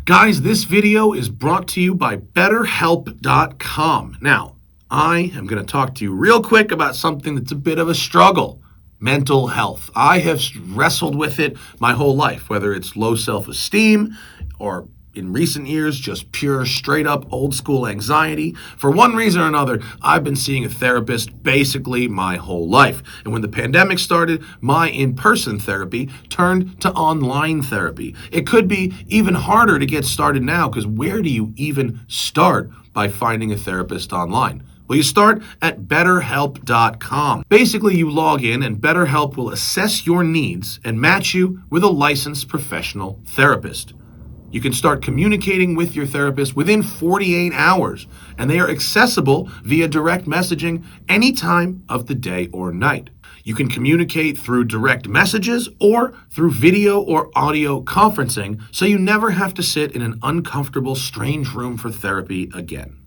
Guys, this video is brought to you by BetterHelp.com. Now, I am going to talk to you real quick about something that's a bit of a struggle. Mental health. I have wrestled with it my whole life, whether it's low self-esteem or in recent years, just pure, straight up old school anxiety. For one reason or another, I've been seeing a therapist basically my whole life. And when the pandemic started, my in-person therapy turned to online therapy. It could be even harder to get started now, because where do you even start by finding a therapist online? Well, you start at BetterHelp.com. Basically, you log in and BetterHelp will assess your needs and match you with a licensed professional therapist. You can start communicating with your therapist within 48 hours, and they are accessible via direct messaging any time of the day or night. You can communicate through direct messages or through video or audio conferencing, so you never have to sit in an uncomfortable, strange room for therapy again.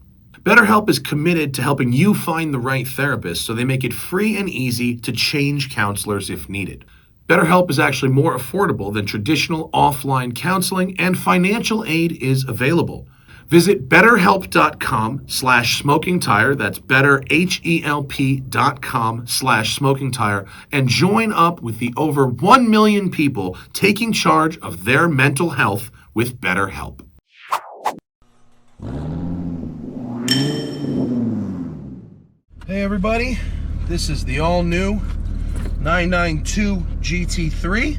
BetterHelp is committed to helping you find the right therapist, so they make it free and easy to change counselors if needed. BetterHelp is actually more affordable than traditional offline counseling, and financial aid is available. Visit betterhelp.com/smokingtire, that's betterhelp.com/smokingtire, and join up with the over 1 million people taking charge of their mental health with BetterHelp. Hey everybody, this is the all-new 992 GT3.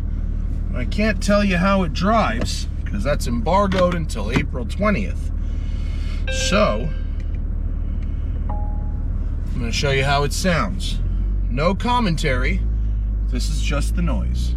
I can't tell you how it drives because that's embargoed until April 20th. So, I'm going to show you how it sounds. No commentary, this is just the noise.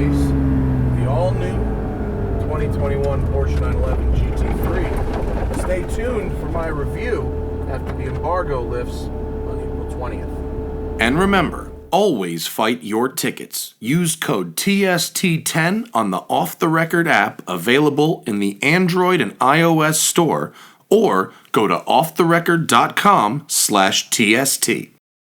place, the all-new 2021 Porsche 911 GT3. Stay tuned for my review after the embargo lifts on April 20th. And remember, always fight your tickets. Use code TST10 on the Off the Record app available in the Android and iOS store, or go to offtherecord.com/TST.